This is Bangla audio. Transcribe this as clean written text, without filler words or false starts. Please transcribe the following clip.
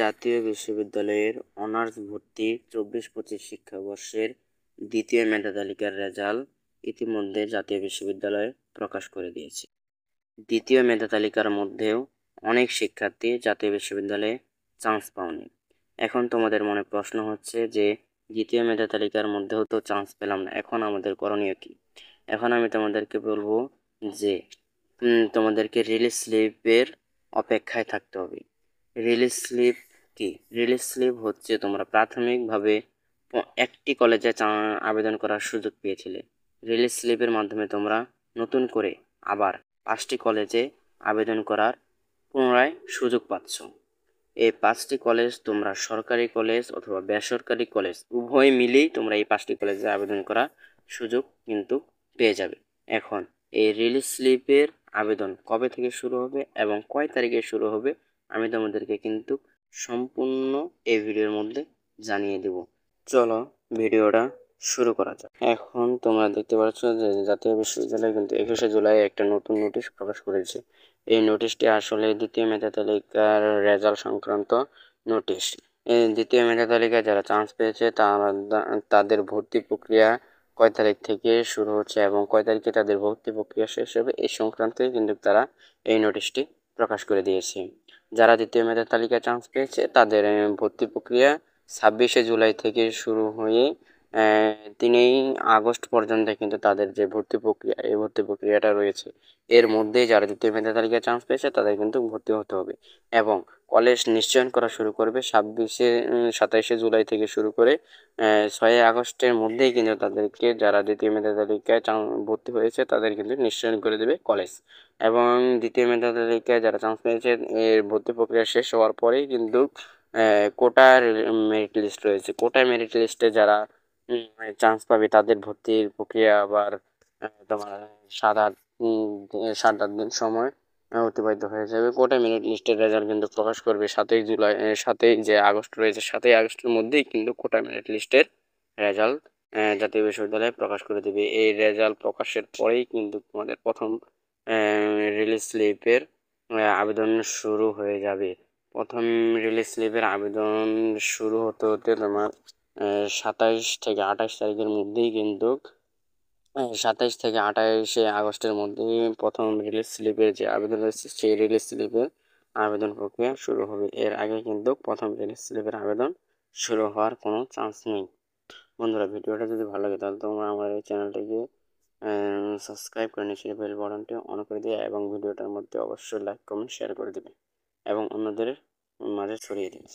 জাতীয় বিশ্ববিদ্যালয়ের অনার্স ভর্তি 24-25 শিক্ষাবর্ষের দ্বিতীয় মেধা তালিকার রেজাল্ট ইতিমধ্যে জাতীয় বিশ্ববিদ্যালয় প্রকাশ করে দিয়েছে। দ্বিতীয় মেধা তালিকার মধ্যেও অনেক শিক্ষার্থী জাতীয় বিশ্ববিদ্যালয়ে চান্স পাওনি। এখন তোমাদের মনে প্রশ্ন হচ্ছে যে দ্বিতীয় মেধা তালিকার মধ্যেও তো চান্স পেলাম না, এখন আমাদের করণীয় কি? এখন আমি তোমাদেরকে বলবো যে তোমাদেরকে রিলিজ স্লিপের অপেক্ষায় থাকতে হবে। রিলিজ স্লিপ কি? রিলিজ স্লিপ হচ্ছে তোমরা প্রাথমিকভাবে একটি কলেজে আবেদন করার সুযোগ পেয়েছিলে। রিলিজ স্লিপের মাধ্যমে তোমরা নতুন করে আবার 5টি কলেজে আবেদন করার পুনরায় সুযোগ পাচ্ছ। এই 5টি কলেজ তোমরা সরকারি কলেজ অথবা বেসরকারি কলেজ উভয় মিলেই তোমরা এই 5টি কলেজে আবেদন করার সুযোগ কিন্তু পেয়ে যাবে। এখন এই রিলিজ স্লিপের আবেদন কবে থেকে শুরু হবে এবং কয় তারিখে শুরু হবে আমি তোমাদেরকে কিন্তু সম্পূর্ণ এই ভিডিওর মধ্যে জানিয়ে দেব। চলো ভিডিওটা শুরু করা যাক। এখন তোমরা দেখতে পাচ্ছ যে জাতীয় বিশ্ববিদ্যালয় কিন্তু 21শে জুলাই একটা নতুন নোটিশ প্রকাশ করেছে। এই নোটিশটি আসলে দ্বিতীয় মেধা তালিকার রেজাল্ট সংক্রান্ত নোটিশ। এই দ্বিতীয় মেধা তালিকায় যারা চান্স পেয়েছে তাদের ভর্তি প্রক্রিয়া কয় তারিখ থেকে শুরু হচ্ছে এবং কয় তারিখে তাদের ভর্তি প্রক্রিয়া শেষ হবে এই সংক্রান্তে কিন্তু তারা এই নোটিশটি প্রকাশ করে দিয়েছে। যারা দ্বিতীয় মেধা তালিকায় চান্স পেয়েছে তাদের ভর্তি প্রক্রিয়া 26শে জুলাই থেকে শুরু হয়ে 3 আগস্ট পর্যন্ত কিন্তু তাদের যে ভর্তি প্রক্রিয়া এই ভর্তি প্রক্রিয়াটা রয়েছে। এর মধ্যে যারা দ্বিতীয় মেধা তালিকায় চান্স পেয়েছে তাদের কিন্তু ভর্তি হতে হবে এবং কলেজ নিশ্চয়ন করা শুরু করবে 27শে জুলাই থেকে শুরু করে 6 আগস্টের মধ্যেই কিন্তু তাদেরকে যারা দ্বিতীয় মেধা তালিকায় ভর্তি হয়েছে তাদের কিন্তু নিশ্চয়ন করে দেবে কলেজ। এবং দ্বিতীয় মেধা তালিকায় যারা চান্স পেয়েছে এর ভর্তি প্রক্রিয়া শেষ হওয়ার পরেই কিন্তু কোটার মেরিট লিস্ট রয়েছে। কোটার মেরিট লিস্টে যারা চান্স পাবে তাদের ভর্তির প্রক্রিয়া আবার তোমার 7-8 দিন সময় অতিবাহিত হয়ে যাবে। কোটার মেরিট লিস্টের রেজাল্ট কিন্তু প্রকাশ করবে 7 যে আগস্ট রয়েছে 7 আগস্টের মধ্যেই কিন্তু কোটা মেরিট লিস্টের রেজাল্ট জাতীয় বিশ্ববিদ্যালয় প্রকাশ করে দেবে। এই রেজাল্ট প্রকাশের পরেই কিন্তু তোমাদের প্রথম রিলিজ স্লিপের আবেদন শুরু হয়ে যাবে। প্রথম রিলিজ স্লিপের আবেদন শুরু হতে হতে তোমার 27 থেকে 28 তারিখের মধ্যেই কিন্তু 27 থেকে 28শে আগস্টের মধ্যেই প্রথম রিলিজ স্লিপের যে আবেদন রয়েছে সেই রিলিজ স্লিপের আবেদন প্রক্রিয়া শুরু হবে। এর আগে কিন্তু প্রথম রিলিজ স্লিপের আবেদন শুরু হওয়ার কোনো চান্স নেই। বন্ধুরা, ভিডিওটা যদি ভালো লাগে তাহলে তোমরা আমার এই চ্যানেলটিকে সাবস্ক্রাইব করে নিচে বেল বাটনটি অন করে দিও এবং ভিডিওটার মধ্যে অবশ্যই লাইক কমেন্ট শেয়ার করে দেবে এবং অন্যদের মাঝে ছড়িয়ে দেবে।